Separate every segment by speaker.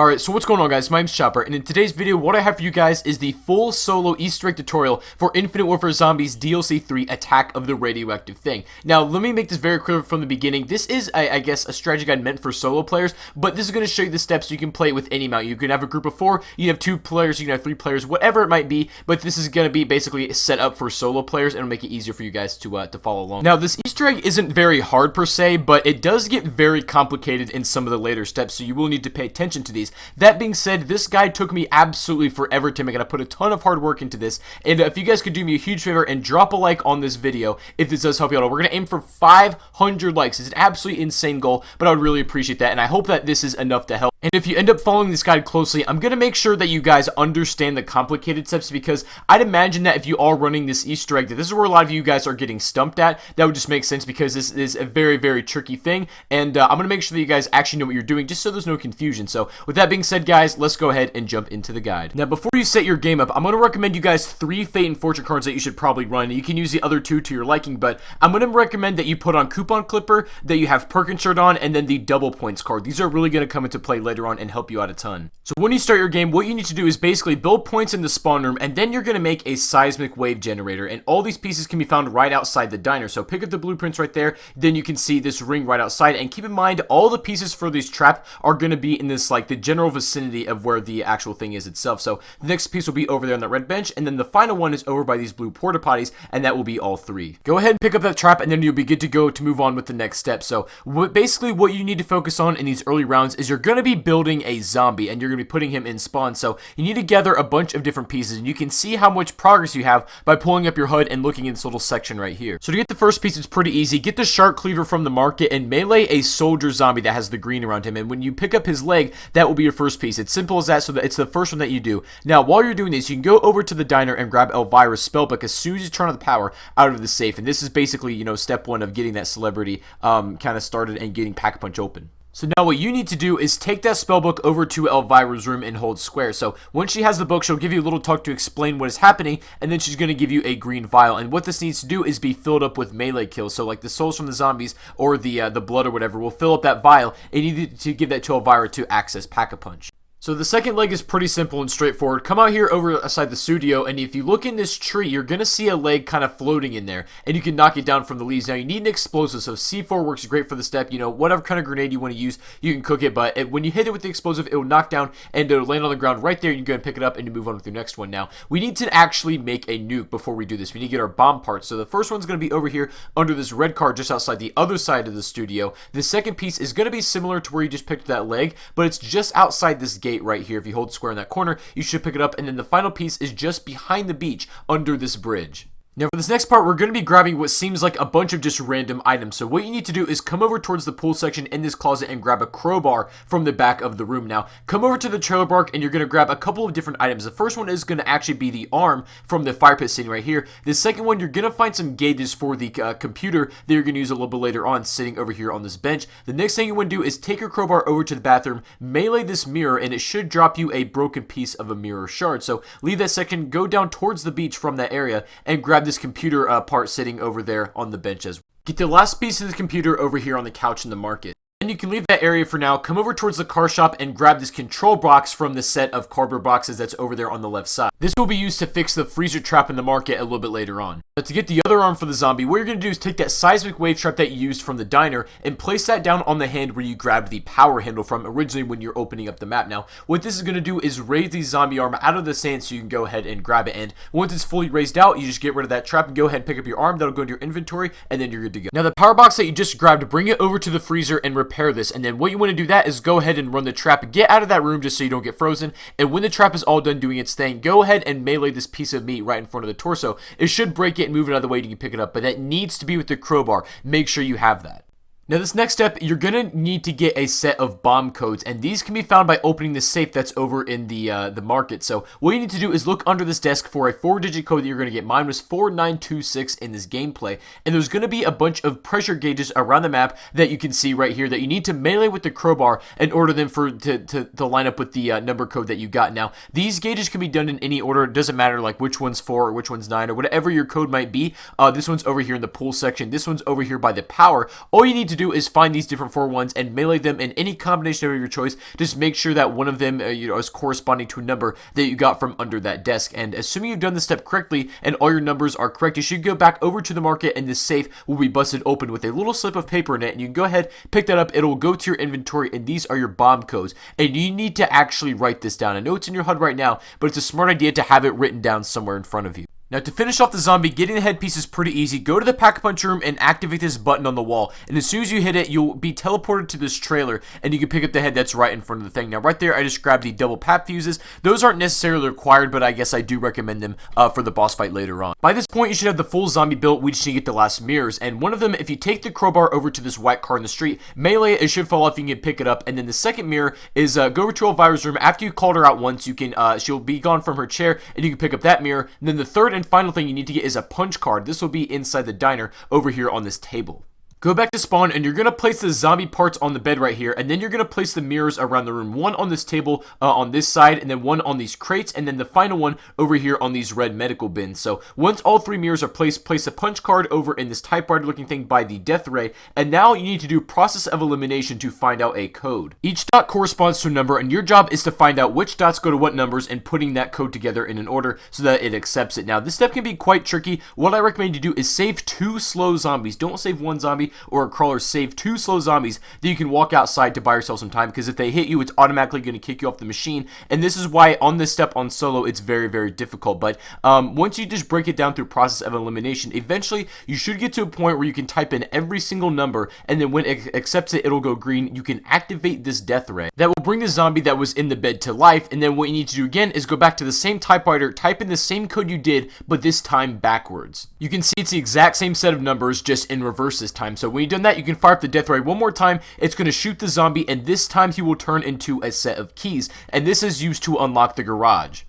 Speaker 1: Alright, so what's going on, guys? My name's Chopper, and in today's video, what I have for you guys is the full solo Easter egg tutorial for Infinite Warfare Zombies DLC 3 Attack of the Radioactive Thing. Now, let me make this very clear from the beginning. This is, I guess, a strategy guide meant for solo players, but this is going to show you the steps so you can play it with any amount. You can have a group of 4, you can have 2 players, you can have 3 players, whatever it might be, but this is going to be basically set up for solo players, and it'll make it easier for you guys to follow along. Now, this Easter egg isn't very hard per se, but it does get very complicated in some of the later steps, so you will need to pay attention to these. That being said, this guide took me absolutely forever to make, and I put a ton of hard work into this. And if you guys could do me a huge favor and drop a like on this video, if this does help you out, we're going to aim for 500 likes. It's an absolutely insane goal, but I would really appreciate that, and I hope that this is enough to help. And if you end up following this guide closely, I'm going to make sure that you guys understand the complicated steps, because I'd imagine that if you are running this Easter egg, that this is where a lot of you guys are getting stumped at. That would just make sense, because this is a very, very tricky thing, and I'm going to make sure that you guys actually know what you're doing, just so there's no confusion. So with that being said, guys, let's go ahead and jump into the guide. Now, before you set your game up, I'm going to recommend you guys 3 Fate and Fortune cards that you should probably run. You can use the other 2 to your liking, but I'm going to recommend that you put on Coupon Clipper, that you have Perk Insert on, and then the Double Points card. These are really going to come into play later on and help you out a ton. So when you start your game, what you need to do is basically build points in the spawn room, and then you're going to make a seismic wave generator, and all these pieces can be found right outside the diner. So pick up the blueprints right there, then you can see this ring right outside, and keep in mind all the pieces for these trap are going to be in this, like, the general vicinity of where the actual thing is itself. So the next piece will be over there on that red bench, and then the final one is over by these blue porta potties, and that will be all 3. Go ahead and pick up that trap, and then you'll be good to go to move on with the next step. So basically what you need to focus on in these early rounds is you're going to be building a zombie, and you're going to be putting him in spawn. So you need to gather a bunch of different pieces, and you can see how much progress you have by pulling up your HUD and looking in this little section right here. So to get the first piece, it's pretty easy. Get the shark cleaver from the market and melee a soldier zombie that has the green around him, and when you pick up his leg, that will be your first piece. It's simple as that, so that it's the first one that you do. Now, while you're doing this, you can go over to the diner and grab Elvira's spellbook as soon as you turn on the power out of the safe, and this is basically, you know, step 1 of getting that celebrity kind of started and getting Pack-a-Punch open. So now what you need to do is take that spellbook over to Elvira's room and hold square. So once she has the book, she'll give you a little talk to explain what is happening, and then she's going to give you a green vial. And what this needs to do is be filled up with melee kills. So like the souls from the zombies or the blood or whatever will fill up that vial, and you need to give that to Elvira to access Pack-a-Punch. So the second leg is pretty simple and straightforward. Come out here over aside the studio, and if you look in this tree, you're going to see a leg kind of floating in there, and you can knock it down from the leaves. Now, you need an explosive, so C4 works great for the step. You know, whatever kind of grenade you want to use, you can cook it, but when you hit it with the explosive, it will knock down, and it'll land on the ground right there. You can go and pick it up, and you move on with your next one. Now, we need to actually make a nuke before we do this. We need to get our bomb parts. So the first one's going to be over here under this red card just outside the other side of the studio. The second piece is going to be similar to where you just picked that leg, but it's just outside this gate right here. If you hold square in that corner, you should pick it up, and then the final piece is just behind the beach under this bridge. Now for this next part, we're going to be grabbing what seems like a bunch of just random items. So what you need to do is come over towards the pool section in this closet and grab a crowbar from the back of the room. Now come over to the trailer park, and you're going to grab a couple of different items. The first one is going to actually be the arm from the fire pit sitting right here. The second one, you're going to find some gauges for the computer that you're going to use a little bit later on sitting over here on this bench. The next thing you want to do is take your crowbar over to the bathroom, melee this mirror, and it should drop you a broken piece of a mirror shard. So leave that section, go down towards the beach from that area, and grab this computer part sitting over there on the bench as well. Get the last piece of the computer over here on the couch in the market. And you can leave that area for now. Come over towards the car shop and grab this control box from the set of cardboard boxes that's over there on the left side. This will be used to fix the freezer trap in the market a little bit later on. But to get the other arm for the zombie, what you're going to do is take that seismic wave trap that you used from the diner and place that down on the hand where you grabbed the power handle from originally when you're opening up the map. Now, what this is going to do is raise the zombie arm out of the sand so you can go ahead and grab it. And once it's fully raised out, you just get rid of that trap and go ahead and pick up your arm. That'll go into your inventory, and then you're good to go. Now, the power box that you just grabbed, bring it over to the freezer and repair this. And then what you want to do that is go ahead and run the trap, get out of that room just so you don't get frozen, and when the trap is all done doing its thing, go ahead and melee this piece of meat right in front of the torso. It should break it and move it out of the way you can pick it up, but that needs to be with the crowbar. Make sure you have that. Now this next step, you're going to need to get a set of bomb codes, and these can be found by opening the safe that's over in the market. So what you need to do is look under this desk for a 4-digit code that you're going to get. Mine was 4926 in this gameplay, and there's going to be a bunch of pressure gauges around the map that you can see right here that you need to melee with the crowbar in order then to line up with the number code that you got. Now these gauges can be done in any order. It doesn't matter like which one's 4 or which one's 9 or whatever your code might be. This one's over here in the pool section. This one's over here by the power. All you need to do do is find these different 4-1s and melee them in any combination of your choice. Just make sure that one of them is corresponding to a number that you got from under that desk. And assuming you've done this step correctly and all your numbers are correct, you should go back over to the market and this safe will be busted open with a little slip of paper in it, and you can go ahead, pick that up, it'll go to your inventory, and these are your bomb codes. And you need to actually write this down. I know it's in your HUD right now, but it's a smart idea to have it written down somewhere in front of you. Now, to finish off the zombie, getting the headpiece is pretty easy. Go to the pack-a-punch room and activate this button on the wall. And as soon as you hit it, you'll be teleported to this trailer, and you can pick up the head that's right in front of the thing. Now, right there, I just grabbed the double pap fuses. Those aren't necessarily required, but I guess I do recommend them for the boss fight later on. By this point, you should have the full zombie built. We just need to get the last mirrors. And one of them, if you take the crowbar over to this white car in the street, melee it should fall off, you can pick it up. And then the second mirror is go over to Elvira's room. After you called her out once, you can she'll be gone from her chair, and you can pick up that mirror. And then the third and final thing you need to get is a punch card. This will be inside the diner over here on this table. Go back to spawn, and you're going to place the zombie parts on the bed right here, and then you're going to place the mirrors around the room. One on this table on this side, and then one on these crates, and then the final one over here on these red medical bins. So once all 3 mirrors are placed, place a punch card over in this typewriter looking thing by the death ray, and now you need to do process of elimination to find out a code. Each dot corresponds to a number, and your job is to find out which dots go to what numbers and putting that code together in an order so that it accepts it. Now, this step can be quite tricky. What I recommend you do is save 2 slow zombies. Don't save 1 zombie or a crawler. Save 2 slow zombies that you can walk outside to buy yourself some time, because if they hit you, it's automatically going to kick you off the machine. And this is why on this step on solo, it's very, very difficult. But once you just break it down through process of elimination, eventually you should get to a point where you can type in every single number, and then when it accepts it, it'll go green. You can activate this death ray that will bring the zombie that was in the bed to life. And then what you need to do again is go back to the same typewriter, type in the same code you did, but this time backwards. You can see it's the exact same set of numbers, just in reverse this time. So when you've done that, you can fire up the death ray one more time. It's going to shoot the zombie, and this time he will turn into a set of keys, and this is used to unlock the garage.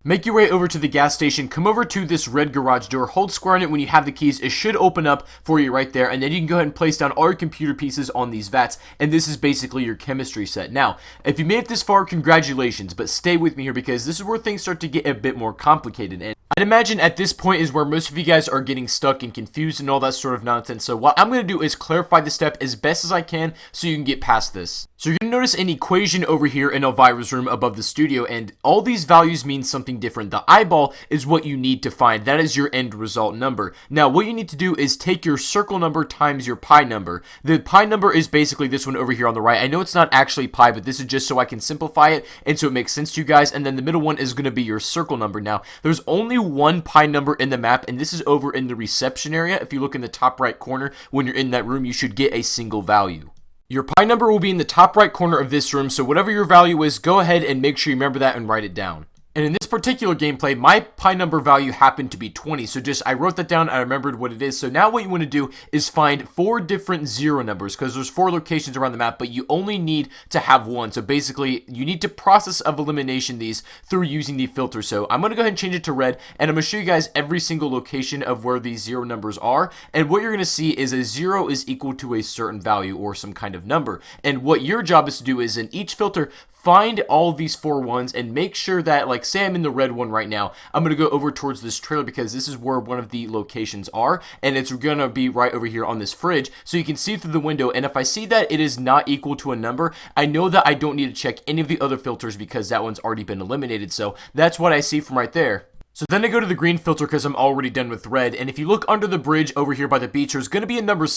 Speaker 1: Make your way over to the gas station, come over to this red garage door, hold square on it when you have the keys, it should open up for you right there, and then you can go ahead and place down all your computer pieces on these vats, and this is basically your chemistry set. Now, if you made it this far, congratulations, but stay with me here because this is where things start to get a bit more complicated, and I'd imagine at this point is where most of you guys are getting stuck and confused and all that sort of nonsense. So what I'm going to do is clarify the step as best as I can so you can get past this. So you're going to notice an equation over here in Elvira's room above the studio, and all these values mean something different. The eyeball is what you need to find. That is your end result number. Now what you need to do is take your circle number times your pi number. The pi number is basically this one over here on the right. I know it's not actually pi, but this is just so I can simplify it and so it makes sense to you guys. And then the middle one is going to be your circle number. Now there's only one pi number in the map, and this is over in the reception area. If you look in the top right corner when you're in that room, you should get a single value. Your pi number will be in the top right corner of this room, so whatever your value is, go ahead and make sure you remember that and write it down. And in this particular gameplay, my pi number value happened to be 20, so I wrote that down, I remembered what it is. So now what you want to do is find 4 different 0 numbers, because there's 4 locations around the map, but you only need to have 1. So basically, you need to process of elimination these through using the filter. So I'm going to go ahead and change it to red, and I'm going to show you guys every single location of where these 0 numbers are. And what you're going to see is a 0 is equal to a certain value or some kind of number. And what your job is to do is in each filter, find all these 4 ones and make sure that, like, say I'm in the red one right now, I'm going to go over towards this trailer because this is where one of the locations are, and it's going to be right over here on this fridge, so you can see through the window. And if I see that it is not equal to a number, I know that I don't need to check any of the other filters because that one's already been eliminated. So that's what I see from right there. So then I go to the green filter because I'm already done with red, and if you look under the bridge over here by the beach, there's going to be another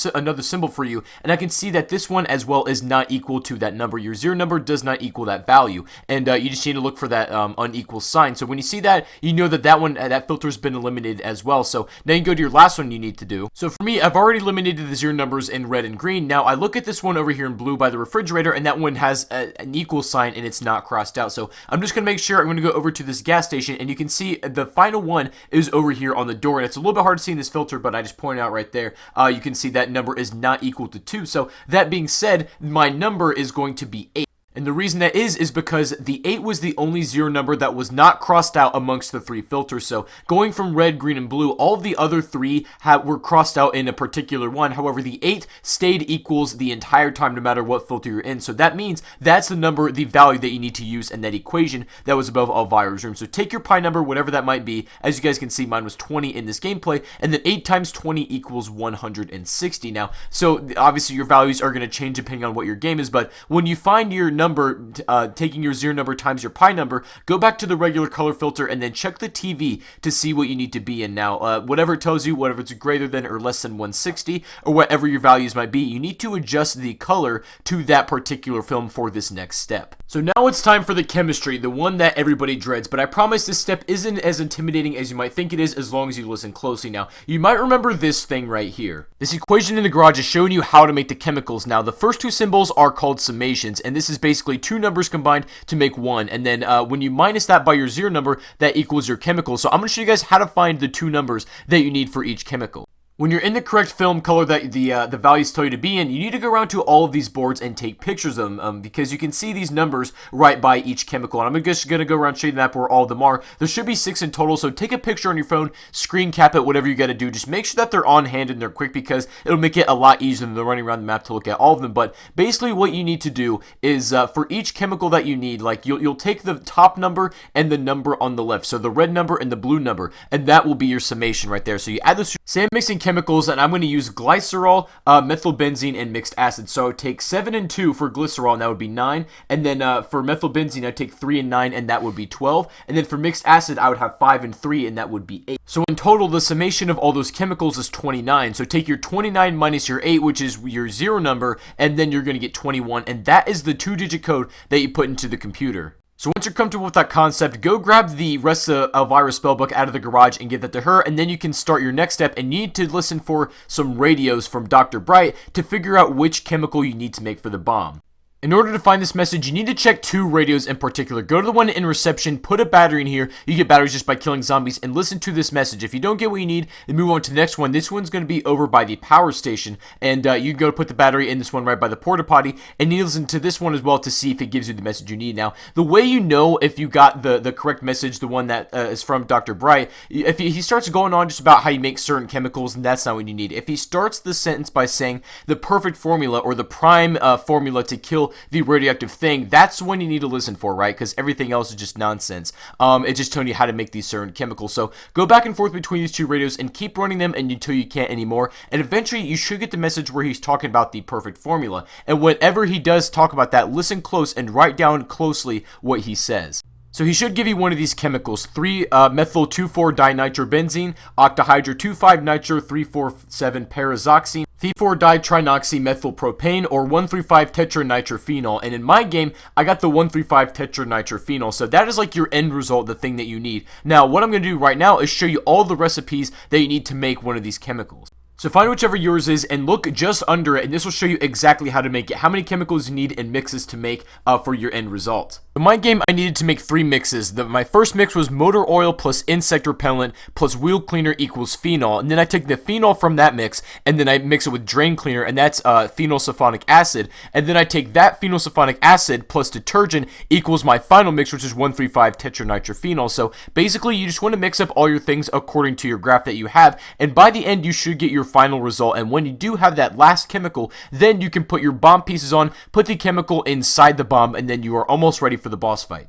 Speaker 1: symbol for you, and I can see that this one as well is not equal to that number. Your 0 number does not equal that value, and you just need to look for that unequal sign. So when you see that, you know that that filter's been eliminated as well. So now you go to your last one you need to do. So for me, I've already eliminated the 0 numbers in red and green. Now I look at this one over here in blue by the refrigerator, and that one has an equal sign and it's not crossed out. So I'm just going to make sure I'm going to go over to this gas station, and you can see the final one is over here on the door, and it's a little bit hard to see in this filter, but I just pointed out right there. You can see that number is not equal to 2. So that being said, my number is going to be 8. And the reason that is because the 8 was the only 0 number that was not crossed out amongst the 3 filters. So going from red, green, and blue, all of the other 3 were crossed out in a particular one. However, the 8 stayed equals the entire time no matter what filter you're in. So that means that's the number, the value that you need to use in that equation that was above Elvira's room. So take your pi number, whatever that might be. As you guys can see, mine was 20 in this gameplay. And then 8 times 20 equals 160 now. So obviously your values are going to change depending on what your game is. But when you find your number, taking your 0 number times your pi number, go back to the regular color filter and then check the TV to see what you need to be in. Now, whatever it tells you, whatever it's greater than or less than 160, or whatever your values might be, you need to adjust the color to that particular film for this next step. So now it's time for the chemistry, the one that everybody dreads, but I promise this step isn't as intimidating as you might think it is as long as you listen closely. Now, you might remember this thing right here. This equation in the garage is showing you how to make the chemicals. Now, the first 2 symbols are called summations, and this is basically 2 numbers combined to make 1, and then when you minus that by your 0 number, that equals your chemical. So I'm going to show you guys how to find the 2 numbers that you need for each chemical. When you're in the correct film color that the values tell you to be in, you need to go around to all of these boards and take pictures of them because you can see these numbers right by each chemical. And I'm just going to go around and show you the map where all of them are. There should be 6 in total, so take a picture on your phone, screen cap it, whatever you got to do. Just make sure that they're on hand and they're quick because it'll make it a lot easier than running around the map to look at all of them. But basically what you need to do is for each chemical that you need, like you'll take the top number and the number on the left. So the red number and the blue number, and that will be your summation right there. So you add those. Say I'm mixing chemicals, and I'm going to use glycerol, methylbenzene, and mixed acid. So I would take 7 and 2 for glycerol, and that would be 9. And then for methylbenzene, I'd take 3 and 9, and that would be 12. And then for mixed acid, I would have 5 and 3, and that would be 8. So in total, the summation of all those chemicals is 29. So take your 29 minus your 8, which is your 0 number, and then you're going to get 21. And that is the 2-digit code that you put into the computer. So once you're comfortable with that concept, go grab the rest of Elvira's spellbook out of the garage and give that to her, and then you can start your next step and you need to listen for some radios from Dr. Bright to figure out which chemical you need to make for the bomb. In order to find this message, you need to check 2 radios in particular. Go to the one in reception, put a battery in here. You get batteries just by killing zombies, and listen to this message. If you don't get what you need, then move on to the next one. This one's going to be over by the power station, and you can go put the battery in this one right by the porta potty, and you listen to this one as well to see if it gives you the message you need. Now, the way you know if you got the correct message, the one that is from Dr. Bright, if he starts going on just about how you make certain chemicals, and that's not what you need. If he starts the sentence by saying the perfect formula or the prime formula to kill the radioactive thing, that's when you need to listen for, right? Because everything else is just nonsense. It's just telling you how to make these certain chemicals. So go back and forth between these 2 radios and keep running them until you can't anymore. And eventually you should get the message where he's talking about the perfect formula. And whenever he does talk about that, listen close and write down closely what he says. So he should give you one of these chemicals: 3-methyl-2,4-dinitrobenzene, octohydro-2,5-nitro-3,4,7-paraxoxene, 4-ditrinoxymethylpropane, or 1,3,5-tetranitrophenol. And in my game, I got the 1,3,5-tetranitrophenol. So that is like your end result, the thing that you need. Now, what I'm going to do right now is show you all the recipes that you need to make one of these chemicals. So find whichever yours is and look just under it, and this will show you exactly how to make it, how many chemicals you need and mixes to make for your end result. In my game, I needed to make 3 mixes. My first mix was motor oil plus insect repellent plus wheel cleaner equals phenol, and then I take the phenol from that mix and then I mix it with drain cleaner, and that's phenylsulfonic acid, and then I take that phenylsulfonic acid plus detergent equals my final mix, which is 1,3,5-tetranitrophenol. So basically, you just want to mix up all your things according to your graph that you have, and by the end, you should get your final result. And when you do have that last chemical, then you can put your bomb pieces on, put the chemical inside the bomb, and then you are almost ready for the boss fight.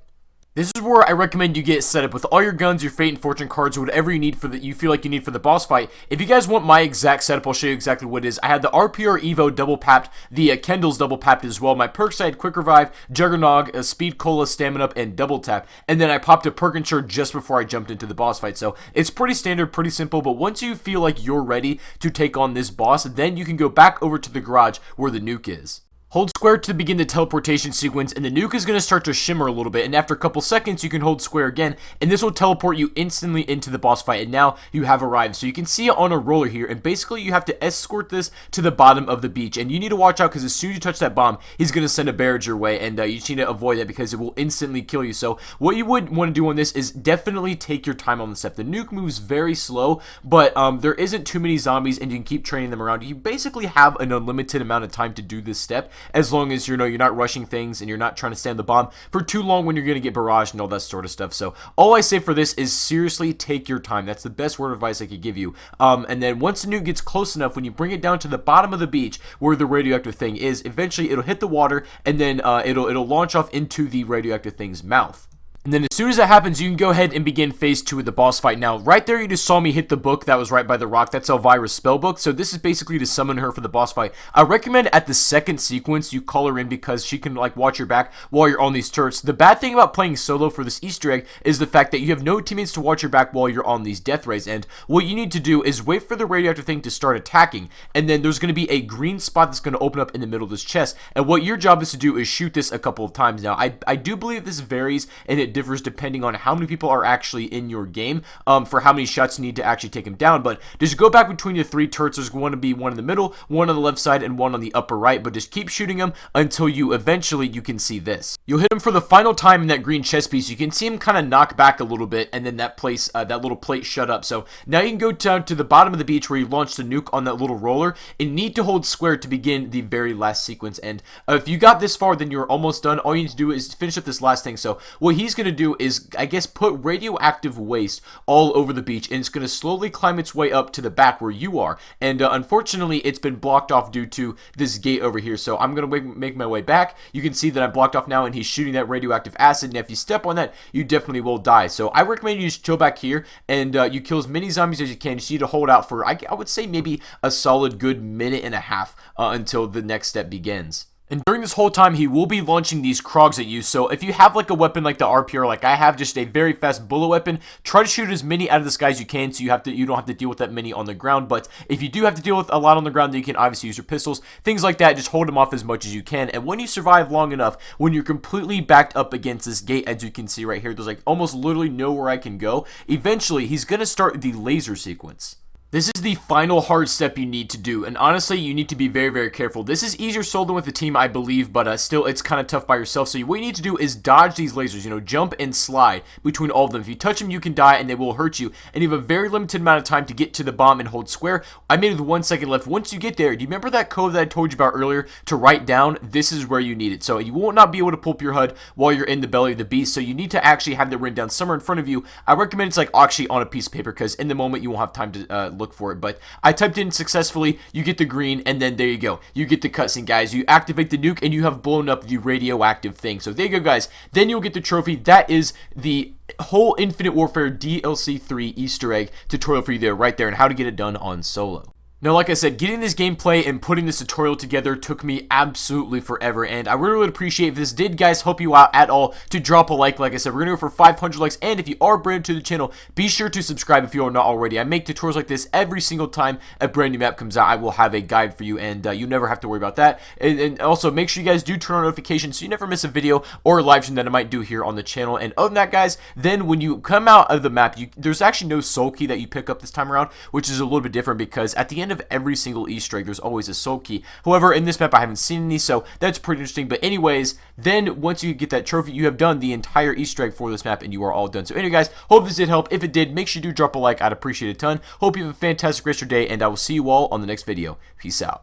Speaker 1: This is where I recommend you get set up with all your guns, your fate and fortune cards, or whatever you need you feel like you need for the boss fight. If you guys want my exact setup, I'll show you exactly what it is. I had the RPR Evo double papped, the Kendall's double papped as well. My perks, I had Quick Revive, Juggernog, Speed Cola, Stamina Up, and Double Tap. And then I popped a perk insure just before I jumped into the boss fight. So it's pretty standard, pretty simple, but once you feel like you're ready to take on this boss, then you can go back over to the garage where the nuke is. Hold square to begin the teleportation sequence, and the nuke is going to start to shimmer a little bit, and after a couple seconds you can hold square again, and this will teleport you instantly into the boss fight, and now you have arrived. So you can see it on a roller here, and basically you have to escort this to the bottom of the beach, and you need to watch out because as soon as you touch that bomb, he's going to send a barrage your way, and you just need to avoid that because it will instantly kill you. So what you would want to do on this is definitely take your time on the step. The nuke moves very slow, but there isn't too many zombies, and you can keep training them around. You basically have an unlimited amount of time to do this step, as long as you're not rushing things and you're not trying to stand the bomb for too long when you're going to get barraged and all that sort of stuff. So all I say for this is seriously take your time. That's the best word of advice I could give you. And then once the nuke gets close enough, when you bring it down to the bottom of the beach where the radioactive thing is, eventually it'll hit the water, and then it'll launch off into the radioactive thing's mouth. And then as soon as that happens, you can go ahead and begin phase 2 of the boss fight. Now, right there, you just saw me hit the book that was right by the rock. That's Elvira's spellbook. So this is basically to summon her for the boss fight. I recommend at the second sequence, you call her in because she can, like, watch your back while you're on these turrets. The bad thing about playing solo for this Easter egg is the fact that you have no teammates to watch your back while you're on these death rays. And what you need to do is wait for the radioactive thing to start attacking. And then there's going to be a green spot that's going to open up in the middle of this chest. And what your job is to do is shoot this a couple of times. Now, I do believe this varies and it differs depending on how many people are actually in your game for how many shots you need to actually take him down. But just go back between the 3 turrets. There's going to be one in the middle, one on the left side, and one on the upper right. But just keep shooting them until you can see this. You'll hit him for the final time in that green chest piece. You can see him kind of knock back a little bit, and then that little plate shut up. So now you can go down to the bottom of the beach where you launched the nuke on that little roller and need to hold square to begin the very last sequence. And if you got this far, then you're almost done. All you need to do is finish up this last thing. So what he's going to do is, I guess, put radioactive waste all over the beach, and it's going to slowly climb its way up to the back where you are. And unfortunately, it's been blocked off due to this gate over here. So I'm going to make my way back. You can see that I'm blocked off now, and he's shooting that radioactive acid. And if you step on that, you definitely will die. So I recommend you just chill back here, and you kill as many zombies as you can. You just need to hold out for, I would say, maybe a solid good minute and a half until the next step begins. And during this whole time, he will be launching these Krogs at you. So if you have like a weapon like the RPR, like I have, just a very fast bullet weapon, try to shoot as many out of the sky as you can, so you don't have to deal with that many on the ground. But if you do have to deal with a lot on the ground, then you can obviously use your pistols, things like that. Just hold them off as much as you can. And when you survive long enough, when you're completely backed up against this gate, as you can see right here, there's like almost literally nowhere I can go. Eventually, he's gonna start the laser sequence. This is the final hard step you need to do, and honestly, you need to be very, very careful. This is easier solo with a team, I believe, but still, it's kind of tough by yourself. So what you need to do is dodge these lasers, jump and slide between all of them. If you touch them, you can die, and they will hurt you, and you have a very limited amount of time to get to the bomb and hold square. I made it with 1 second left. Once you get there, do you remember that code that I told you about earlier to write down? This is where you need it. So you will not be able to pull up your HUD while you're in the belly of the beast, so you need to actually have that written down somewhere in front of you. I recommend it's like actually on a piece of paper, because in the moment, you won't have time to look for it, but I typed in successfully, you get the green, and then there you go. You get the cutscene, guys. You activate the nuke, and you have blown up the radioactive thing. So there you go, guys. Then you'll get the trophy. That is the whole Infinite Warfare DLC 3 Easter egg tutorial for you there, right there, and how to get it done on solo. Now, like I said, getting this gameplay and putting this tutorial together took me absolutely forever, and I really would appreciate if this did, guys, help you out at all, to drop a like. Like I said, we're going to go for 500 likes, and if you are brand new to the channel, be sure to subscribe if you are not already. I make tutorials like this every single time a brand new map comes out. I will have a guide for you, and you never have to worry about that. And also, make sure you guys do turn on notifications so you never miss a video or a live stream that I might do here on the channel. And other than that, guys, then when you come out of the map, there's actually no soul key that you pick up this time around, which is a little bit different, because at the end of every single Easter egg, there's always a soul key. However, in this map, I haven't seen any, so that's pretty interesting. But anyways, then once you get that trophy, you have done the entire Easter egg for this map, and you are all done. So anyway, guys, hope this did help. If it did, make sure you do drop a like. I'd appreciate it a ton. Hope you have a fantastic rest of your day, and I will see you all on the next video. Peace out.